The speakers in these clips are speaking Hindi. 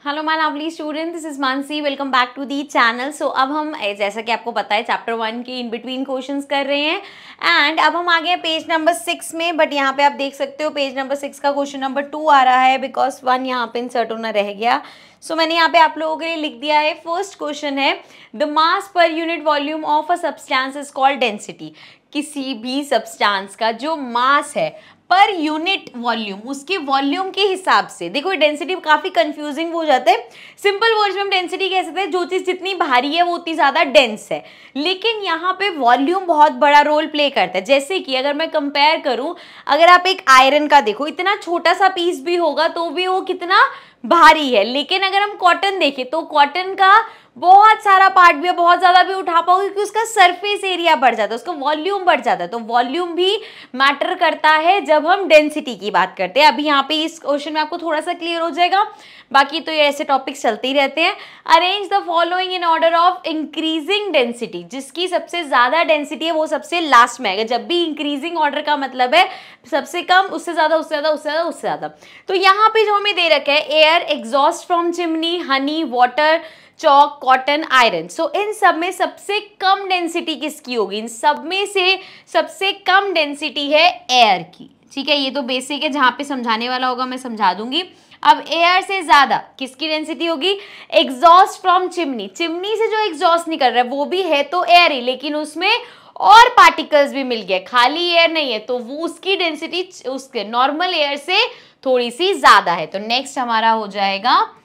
Hello my lovely student, this is Mansi. Welcome back to the channel. So अब हम जैसा कि आपको पता है चैप्टर 1 के इन बिटवीन क्वेश्चंस कर रहे हैं एंड अब हम आ गए पेज नंबर 6 में। बट यहाँ पे आप देख सकते हो पेज नंबर 6 का क्वेश्चन नंबर 2 आ रहा है बिकॉज 1 यहाँ पे इंसर्ट होना रह गया। सो मैंने यहाँ पे आप लोगों के लिए लिख दिया है। फर्स्ट क्वेश्चन है the mass per unit volume of a substance is called density. किसी भी सब्सटेंस का जो मास है पर यूनिट वॉल्यूम, उसके वॉल्यूम के हिसाब से, देखो डेंसिटी काफी कंफ्यूजिंग हो जाता है। सिंपल वर्ड्स में हम डेंसिटी कह सकते हैं जो चीज जितनी भारी है वो उतनी ज्यादा डेंस है, लेकिन यहाँ पे वॉल्यूम बहुत बड़ा रोल प्ले करता है। जैसे कि अगर मैं कंपेयर करूं, अगर आप एक आयरन का देखो, इतना छोटा सा पीस भी होगा तो भी वो कितना भारी है, लेकिन अगर हम कॉटन देखें तो कॉटन का बहुत सारा पार्ट भी है, बहुत ज्यादा भी उठा पाओगे क्योंकि उसका सरफेस एरिया बढ़ जाता है, उसका वॉल्यूम बढ़ जाता है। तो वॉल्यूम भी मैटर करता है जब हम डेंसिटी की बात करते हैं। अभी यहाँ पे इस क्वेश्चन में आपको थोड़ा सा क्लियर हो जाएगा, बाकी तो ये ऐसे टॉपिक्स चलते ही रहते हैं। Arrange the following in order of increasing density. जिसकी सबसे ज्यादा डेंसिटी है वो सबसे लास्ट में आएगा। जब भी इंक्रीजिंग ऑर्डर का मतलब है सबसे कम, उससे ज्यादा, उससे ज्यादा, उससे ज्यादा, उससे ज्यादा। तो यहाँ पे जो हमें दे रखा है air, exhaust from chimney, honey, water, chalk, cotton, iron. So इन सब में सबसे कम डेंसिटी किसकी होगी? इन सब में से सबसे कम डेंसिटी है एयर की। ठीक है, ये तो बेसिक है, जहां पे समझाने वाला होगा मैं समझा दूंगी। अब एयर से ज्यादा किसकी डेंसिटी होगी? Exhaust from chimney. चिमनी से जो एग्जॉस्ट निकल रहा है वो भी है तो एयर ही, लेकिन उसमें और पार्टिकल्स भी मिल गए, खाली एयर नहीं है, तो वो उसकी डेंसिटी उसके नॉर्मल एयर से थोड़ी सी ज्यादा है। तो नेक्स्ट हमारा हो जाएगा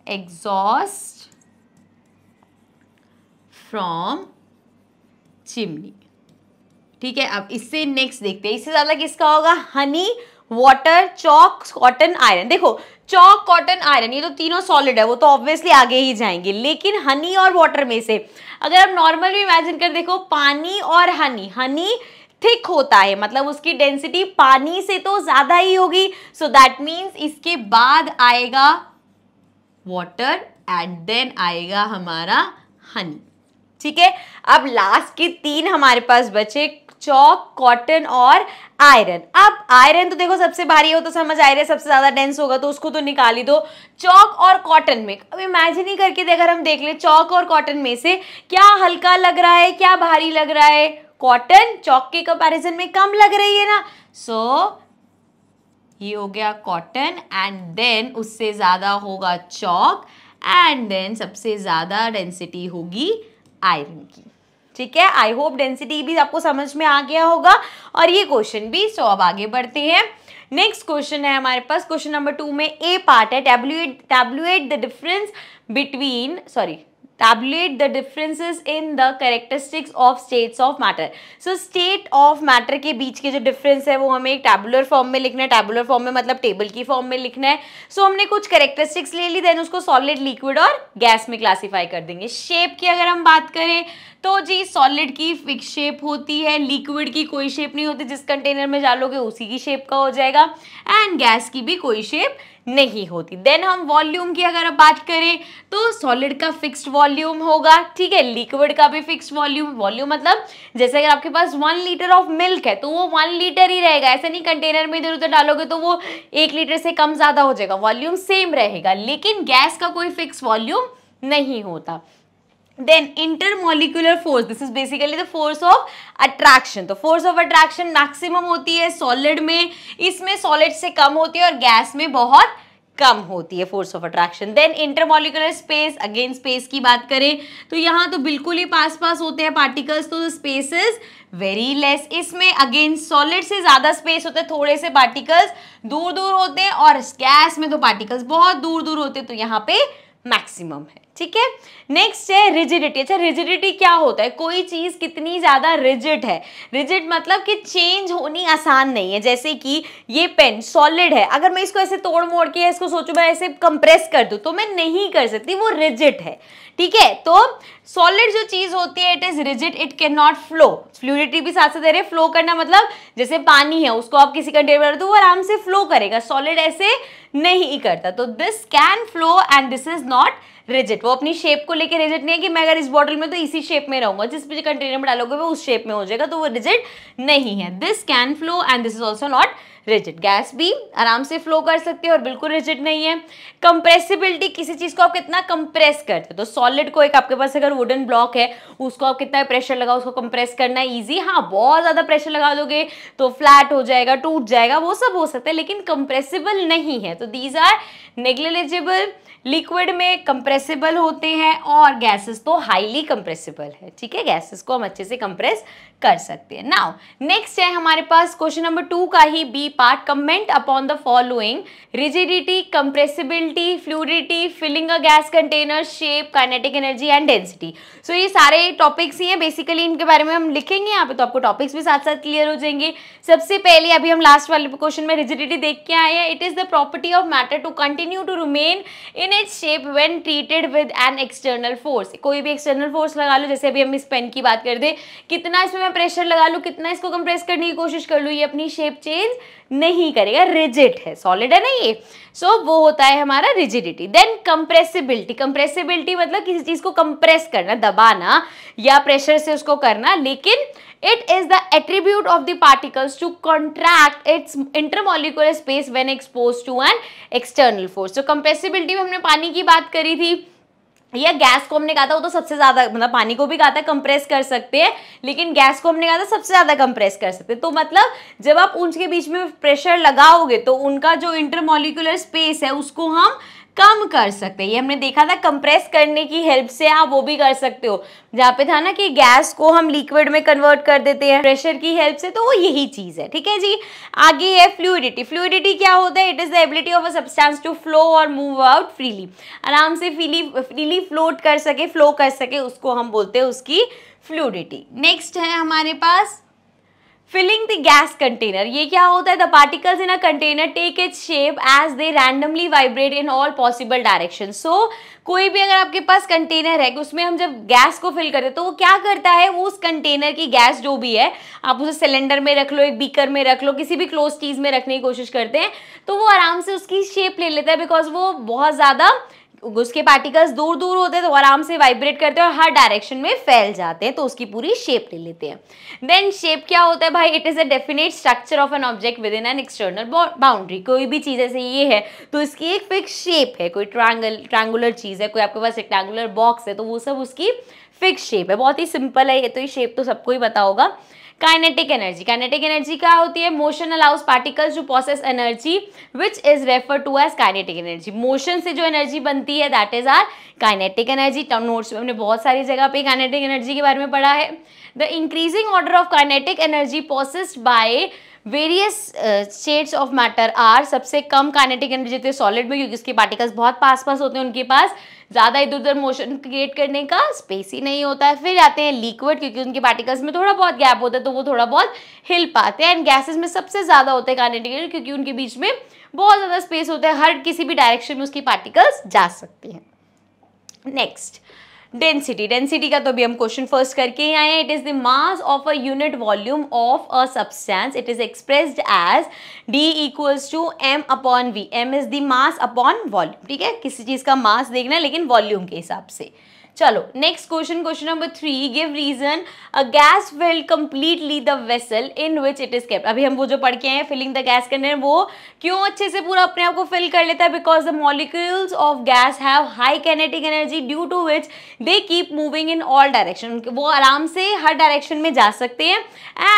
एग्जॉस्ट फ्रॉम चिमनी। ठीक है, अब इससे नेक्स्ट देखते हैं, इससे ज्यादा किसका होगा? Honey, water, chalk, cotton, iron. देखो चॉक, कॉटन, आयरन ये तो तीनों सॉलिड है, वो तो ऑब्वियसली आगे ही जाएंगे, लेकिन हनी और वाटर में से अगर आप नॉर्मल भी इमेजिन कर देखो, पानी और हनी, हनी थिक होता है, मतलब उसकी डेंसिटी पानी से तो ज्यादा ही होगी। सो दैट मीन्स इसके बाद आएगा वाटर एंड देन आएगा हमारा हनी। ठीक है, अब लास्ट के तीन हमारे पास बचे, चॉक, कॉटन और आयरन। अब आयरन तो देखो सबसे भारी हो तो समझ आ रहा है सबसे ज्यादा डेंस होगा, तो उसको तो निकाल ही दो। चॉक और कॉटन में अब इमेजिन ही करके अगर हम देख ले, चॉक और कॉटन में से क्या हल्का लग रहा है, क्या भारी लग रहा है? कॉटन चॉक के कंपैरिजन में कम लग रही है ना। सो ये हो गया कॉटन एंड देन उससे ज्यादा होगा चॉक एंड देन सबसे ज्यादा डेंसिटी होगी आयरन की। ठीक है, आई होप डेंसिटी भी आपको समझ में आ गया होगा और ये क्वेश्चन भी। सो अब आगे बढ़ते हैं। नेक्स्ट क्वेश्चन है हमारे पास, क्वेश्चन नंबर 2 में ए पार्ट है, tabulate the differences in the characteristics of states of matter। so state of matter के बीच के जो डिफरेंस है वो हमें एक टैबुलर फॉर्म में लिखना है। टैबुलर फॉर्म में मतलब टेबल की फॉर्म में लिखना है। सो हमने कुछ कैरेक्टरिस्टिक्स ले ली, देन उसको सॉलिड, लिक्विड और गैस में क्लासीफाई कर देंगे। शेप की अगर हम बात करें तो जी सॉलिड की फिक्स शेप होती है, लिक्विड की कोई शेप नहीं होती, जिस कंटेनर में डालोगे उसी की शेप का हो जाएगा, एंड गैस की भी कोई शेप नहीं होती। देन हम वॉल्यूम की अगर बात करें तो सॉलिड का फिक्स्ड वॉल्यूम होगा, ठीक है, लिक्विड का भी फिक्स्ड वॉल्यूम। वॉल्यूम मतलब जैसे अगर आपके पास 1 लीटर ऑफ मिल्क है तो वो 1 लीटर ही रहेगा, ऐसा नहीं कंटेनर में इधर उधर डालोगे तो वो 1 लीटर से कम ज्यादा हो जाएगा, वॉल्यूम सेम रहेगा। लेकिन गैस का कोई फिक्स वॉल्यूम नहीं होता। Then intermolecular force, this is basically the force of attraction. तो फोर्स ऑफ अट्रैक्शन मैक्सिमम होती है सॉलिड में, इसमें सॉलिड से कम होती है और गैस में बहुत कम होती है force of attraction. Then intermolecular space, again space की बात करें तो यहाँ तो बिल्कुल ही पास पास होते हैं पार्टिकल्स, तो स्पेस इज वेरी लेस। इसमें अगेन सॉलिड से ज्यादा स्पेस होते हैं, थोड़े से पार्टिकल्स दूर दूर होते हैं, और गैस में तो पार्टिकल्स बहुत दूर दूर होते हैं, तो यहाँ पे मैक्सिमम है। ठीक है, नेक्स्ट है रिजिडिटी। अच्छा, रिजिडिटी क्या होता है? कोई चीज कितनी ज्यादा रिजिड है। रिजिड मतलब कि चेंज होनी आसान नहीं है। जैसे कि ये पेन सॉलिड है, अगर मैं इसको ऐसे तोड़ मोड़ के इसको सोचूं मैं ऐसे कंप्रेस कर दूं तो मैं नहीं कर सकती, वो रिजिड है। ठीक है, तो सॉलिड जो चीज होती है it is rigid, it can not flow. Fluidity भी साथ साथ दे रहे, फ्लो करना मतलब जैसे पानी है उसको आप किसी कंटेनर में दो वो आराम से फ्लो करेगा, सॉलिड ऐसे नहीं करता। तो this can flow and this is not rigid. वो अपनी शेप को लेके रिजिड नहीं है कि मैं अगर इस बॉटल में तो इसी शेप में रहूंगा, जिस भी कंटेनर में डालोगे वो उस शेप में हो जाएगा, तो वो रिजिड नहीं है। This can flow and this is also not rigid. Gas भी आराम से फ्लो कर सकती है और बिल्कुल रिजिड नहीं है। कंप्रेसिबिलिटी, किसी चीज को आप कितना कंप्रेस करते हो, तो सॉलिड को, एक आपके पास अगर वुडन ब्लॉक है उसको आप कितना प्रेशर लगाओ, उसको कंप्रेस करना इजी। हाँ, बहुत ज्यादा प्रेशर लगा दोगे तो फ्लैट हो जाएगा, टूट जाएगा, वो सब हो सकता है, लेकिन कंप्रेसिबल नहीं है। तो दीज आर नेग्लिजिबल। लिक्विड में कंप्रेसिबल होते हैं और गैसेस तो हाईली कंप्रेसिबल है, ठीक है, गैसेस को हम अच्छे से कंप्रेस कर सकते हैं। नाउ नेक्स्ट है हमारे पास क्वेश्चन नंबर 2 का ही B part, comment upon the following, rigidity, compressibility, fluidity, filling a gas container, shape, kinetic energy and density. So ये सारे टॉपिक्स ही हैं, बेसिकली इनके बारे में हम लिखेंगे यहाँ पे, तो आपको टॉपिक्स भी साथ साथ क्लियर हो जाएंगे। सबसे पहले अभी हम लास्ट वाले क्वेश्चन में रिजिडिटी देख के आए हैं। It is the property of matter to continue to remain in its shape when treated with an external force. कोई भी एक्सटर्नल फोर्स लगा लो, जैसे अभी हम इस पेन की बात कर दे, कितना इसमें मैं प्रेशर लगा लूँ, कितना इसको कंप्रेस करने की कोशिश कर लूँ, ये अपनी शेप चेंज नहीं करेगा, रिजिड है, सॉलिड है ना ये। सो वो होता है हमारा रिजिडिटी। देन कंप्रेसिबिलिटी, कंप्रेसिबिलिटी मतलब किसी चीज को कंप्रेस करना, दबाना या प्रेशर से उसको करना, लेकिन it is the attribute of the particles to contract its intermolecular space when exposed to an external force। तो compressibility में हमने पानी की बात करी थी, या गैस को हमने कहा था, वो तो सबसे ज्यादा, मतलब पानी को भी कहा था कंप्रेस कर सकते हैं, लेकिन गैस को हमने कहा था सबसे ज्यादा कंप्रेस कर सकते हैं। तो मतलब जब आप उनके बीच में प्रेशर लगाओगे तो उनका जो इंटरमॉलिक्यूलर स्पेस है उसको हम कम कर सकते हैं। ये हमने देखा था, कंप्रेस करने की हेल्प से आप वो भी कर सकते हो, जहाँ पे था ना कि गैस को हम लिक्विड में कन्वर्ट कर देते हैं प्रेशर की हेल्प से, तो वो यही चीज है, ठीक है जी। आगे है फ्लूइडिटी। फ्लूइडिटी क्या होता है? It is the ability of a substance to flow और मूव आउट फ्रीली, आराम से फ्रीली फ्लोट कर सके, फ्लो कर सके, उसको हम बोलते हैं उसकी फ्लूइडिटी। नेक्स्ट है हमारे पास फिलिंग द गैस कंटेनर। ये क्या होता है? The particles in a container take its shape as they randomly vibrate in all possible direction. So कोई भी अगर आपके पास कंटेनर है, उसमें हम जब गैस को फिल करते हैं तो वो क्या करता है, वो उस कंटेनर की गैस जो भी है, आप उसे सिलेंडर में रख लो, एक बीकर में रख लो, किसी भी क्लोज चीज में रखने की कोशिश करते हैं, तो वो आराम से उसकी शेप ले लेता है, बिकॉज वो बहुत ज्यादा, उसके पार्टिकल्स दूर दूर होते हैं तो आराम से वाइब्रेट करते हैं और हर डायरेक्शन में फैल जाते हैं, तो उसकी पूरी शेप ले लेते हैं। देन शेप क्या होता है भाई? It is a definite structure of an object with in an external boundary. कोई भी चीज ऐसे ये है तो इसकी एक फिक्स शेप है, कोई ट्रायंगुलर चीज है, कोई आपके पास रेक्टेंगुलर बॉक्स है, तो वो सब उसकी फिक्स शेप है। बहुत ही सिंपल है ये, तो ये शेप तो सबको ही पता होगा। काइनेटिक एनर्जी, काइनेटिक एनर्जी क्या होती है? Motion allows particles to process energy which is refer to as kinetic energy. Motion से जो एनर्जी बनती है that is our kinetic energy. Notes में हमने बहुत सारी जगह पे काइनेटिक एनर्जी के बारे में पढ़ा है। The increasing order of kinetic energy processed by various states of matter are, सबसे कम काइनेटिक एनर्जी होती है सॉलिड में, क्योंकि उसके पार्टिकल्स बहुत पास पास होते हैं, उनके पास ज़्यादा इधर उधर मोशन क्रिएट करने का स्पेस ही नहीं होता है। फिर आते हैं लिक्विड, क्योंकि उनके पार्टिकल्स में थोड़ा बहुत गैप होता है तो वो थोड़ा बहुत हिल पाते हैं। एंड गैसेस में सबसे ज़्यादा होता है काइनेटिक एनर्जी, क्योंकि उनके बीच में बहुत ज़्यादा स्पेस होता है, हर किसी भी डायरेक्शन में उसके पार्टिकल्स जा सकते हैं। नेक्स्ट डेंसिटी, डेंसिटी का तो अभी हम क्वेश्चन फर्स्ट करके ही आए हैं। It is the mass of a unit volume of a substance, it is expressed as D equals to m upon v। m is the mass upon volume, ठीक है, किसी चीज का मास देखना है लेकिन वॉल्यूम के हिसाब से। चलो next question, question number 3, give reason a gas fill completely the vessel in which it is kept. अभी हम वो जो पढ़ के आए हैं फिलिंग द गैस कंटेनर, वो क्यों अच्छे से पूरा अपने आप को फिल कर लेता है? Because the molecules of gas have high kinetic energy due to which they keep moving in all direction. वो आराम से हर डायरेक्शन में जा सकते हैं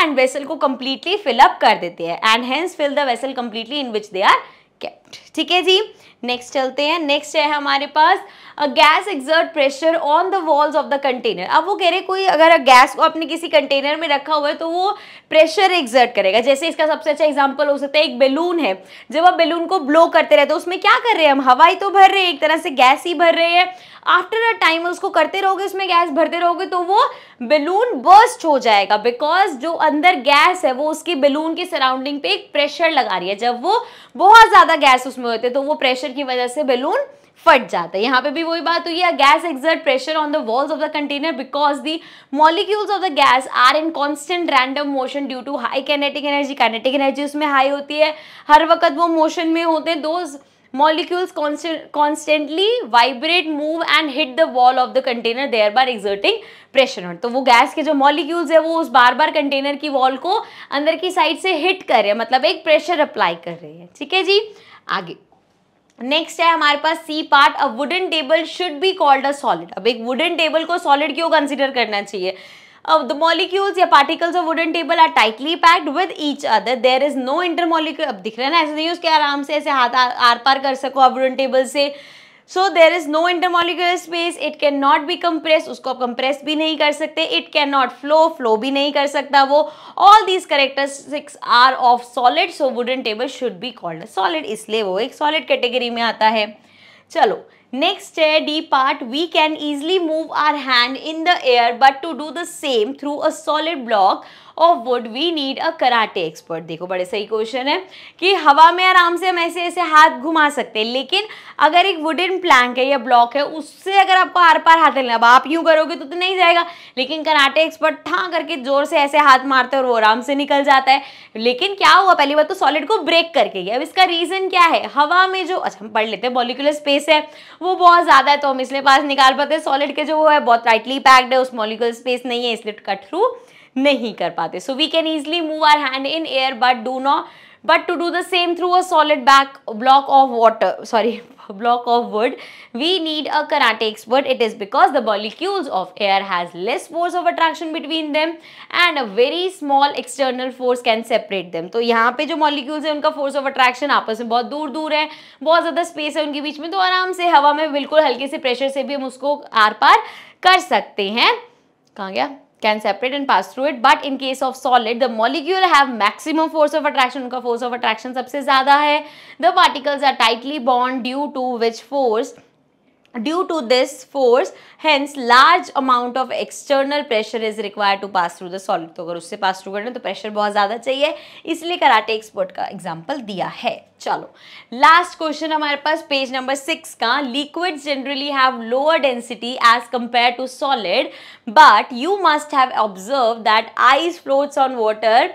एंड वेसल को कंप्लीटली फिल अप कर देते हैं, and hence fill the vessel completely in which they are kept. ठीक है जी, नेक्स्ट चलते हैं। नेक्स्ट है हमारे पास a gas exert pressure on the walls of the container. अब वो कह रहे कोई अगर गैस को अपने किसी कंटेनर में रखा हुआ है तो वो प्रेशर एक्सर्ट करेगा। जैसे इसका सबसे अच्छा एग्जांपल हो सकता है एक बैलून है, जब आप बैलून को ब्लो करते रहते हो उसमें क्या कर रहे हैं हम? हवा ही तो भर रहे हैं, एक तरह से गैस ही भर रहे हैं। आफ्टर अ टाइम उसको करते रहोगे, उसमें गैस भरते रहोगे तो वो बैलून बर्स्ट हो जाएगा, बिकॉज जो अंदर गैस है वो उसकी बैलून के सराउंडिंग पे एक प्रेशर लगा रही है। जब वो बहुत ज्यादा गैस उसमें होते तो वो प्रेशर की वजह से बैलून फट जाता है। यहाँ पे भी वही बात हुई है, gas exert pressure on the walls of the container because the molecules of the gas are in constant random motion due to high kinetic energy. Kinetic energy उसमें हाई होती है, हर वक्त वो मोशन में होते हैं। Those molecules constantly vibrate, move and hit the wall of the container, thereby exerting pressure on. तो वो गैस के जो मॉलिक्यूल्स है वो उस बार बार कंटेनर की वॉल को अंदर की साइड से हिट कर रहे हैं, मतलब एक प्रेशर अप्लाई कर रहे हैं। ठीक है जी, आगे नेक्स्ट है हमारे पास C part, a wooden table should be called a solid. अब एक वुडन टेबल को सॉलिड क्यों कंसिडर करना चाहिए? अब द मॉलिक्यूल्स या particles of wooden table are tightly packed with each other, there is no intermolecule. अब दिख रहा है ना, ऐसे नहीं उसके आराम से ऐसे हाथ आर पार कर सको आप वुडन टेबल से। So there is no intermolecular space, it can not be compress, उसको आप कंप्रेस भी नहीं कर सकते, it can not flow, flow भी नहीं कर सकता वो। All these characteristics are of solid, so wooden table should be called a solid, इसलिए वो एक सॉलिड कैटेगरी में आता है। चलो नेक्स्ट है D part, we can easily move our hand in the air but to do the same through a solid block of wood we need a karate expert. देखो बड़े सही क्वेश्चन है कि हवा में आराम से हम ऐसे ऐसे हाथ घुमा सकते हैं, लेकिन अगर एक वुडन प्लैंक है या ब्लॉक है उससे अगर आपको आर पार हाथ लेना, अब आप यूं करोगे तो नहीं जाएगा, लेकिन कराटे एक्सपर्ट ठां करके जोर से ऐसे हाथ मारते हैं और वो आराम से निकल जाता है। लेकिन क्या हुआ, पहली बात तो सॉलिड को ब्रेक करके गया। अब इसका रीजन क्या है, हवा में जो, अच्छा हम पढ़ लेते हैं, मॉलिक्यूलर स्पेस है वो बहुत ज्यादा है तो हम इसलिए पास निकाल पाते हैं, सॉलिड के जो वो है बहुत टाइटली पैक्ड है, उस मॉलिक्यूलर स्पेस नहीं है इसलिए कट थ्रू नहीं कर पाते। So we can easily move our hand in air but to do the same through a solid block of water, sorry, block of wood, we need a karate expert. It is because the molecules of air has less force of attraction between them and a very small external force can separate them. तो यहाँ पे जो molecules है उनका force of attraction आपस में बहुत दूर दूर है, बहुत ज़्यादा space है उनके बीच में, तो आराम से हवा में बिल्कुल हल्के से pressure से भी हम उसको आर पार कर सकते हैं। कहाँ गया, can separate and pass through it, but in case of solid the molecule have maximum force of attraction, उनका force of attraction सबसे ज़्यादा है। The particles are tightly bound due to this force, hence large amount of external pressure is required to pass through the solid। तो अगर उससे pass through करना तो pressure बहुत ज़्यादा चाहिए, इसलिए कराटे एक्सपर्ट का एग्जाम्पल दिया है। चलो लास्ट क्वेश्चन हमारे पास पेज नंबर 6 का, liquids generally have lower density as compare to solid but you must have observe that ice floats on water,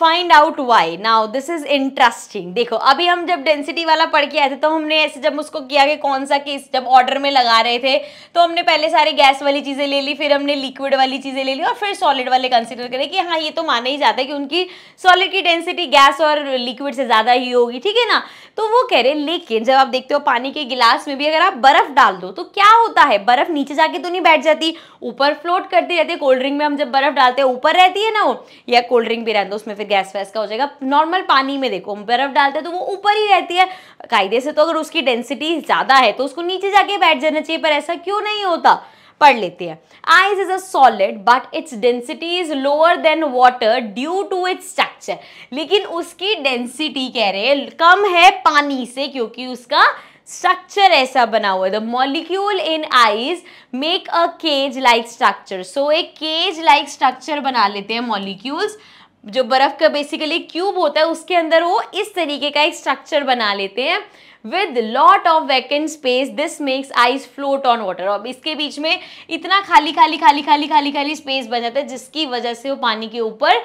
find out why. Now this is interesting. देखो अभी हम जब डेंसिटी वाला पढ़ के आए थे तो हमने ऐसे जब उसको किया कि कौन सा केस जब ऑर्डर में लगा रहे थे तो हमने पहले सारे गैस वाली चीज़ें ले ली, फिर हमने लिक्विड वाली चीज़ें ले ली और फिर सॉलिड वाले कंसिडर करें कि हाँ ये तो माना ही जाता है कि उनकी सॉलिड की डेंसिटी गैस और लिक्विड से ज़्यादा ही होगी, ठीक है ना। तो वो कह रहे लेकिन जब आप देखते हो पानी के गिलास में भी अगर आप बर्फ डाल दो तो क्या होता है, बर्फ नीचे जाके तो नहीं बैठ जाती, ऊपर फ्लोट करती रहती है। कोल्ड ड्रिंक में हम जब बर्फ डालते हैं ऊपर रहती है ना वो, या कोल्ड ड्रिंक भी रहता है उसमें फिर गैस वैस का हो जाएगा। नॉर्मल पानी में देखो हम बर्फ डालते हैं तो वो ऊपर ही रहती है कायदे से, तो अगर उसकी डेंसिटी ज्यादा है तो उसको नीचे जाके बैठ जाना चाहिए, पर ऐसा क्यों नहीं होता, पढ़ लेते हैं। Ice is a solid but its density is lower than water due to its structure, लेकिन उसकी डेंसिटी कह रहे हैं कम है पानी से क्योंकि उसका स्ट्रक्चर ऐसा बना हुआ है। The molecule in ice make a cage like structure, so एक केज लाइक स्ट्रक्चर बना लेते हैं मॉलिक्यूल्स, जो बर्फ का बेसिकली क्यूब होता है उसके अंदर वो इस तरीके का एक स्ट्रक्चर बना लेते हैं with lot of vacant space, this makes ice float on water. अब इसके बीच में इतना खाली खाली खाली खाली खाली खाली स्पेस बन जाता है जिसकी वजह से वो पानी के ऊपर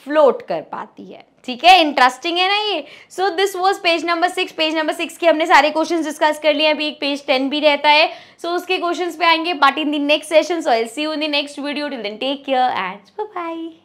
फ्लोट कर पाती है। ठीक है, इंटरेस्टिंग है ना ये। So this was page number 6। Page number 6 के हमने सारे क्वेश्चंस डिस्कस कर लिए, अभी एक पेज 10 भी रहता है, सो उसके क्वेश्चंस पे आएंगे but in the next session. So I will see you in the next video, till then take care and bye bye.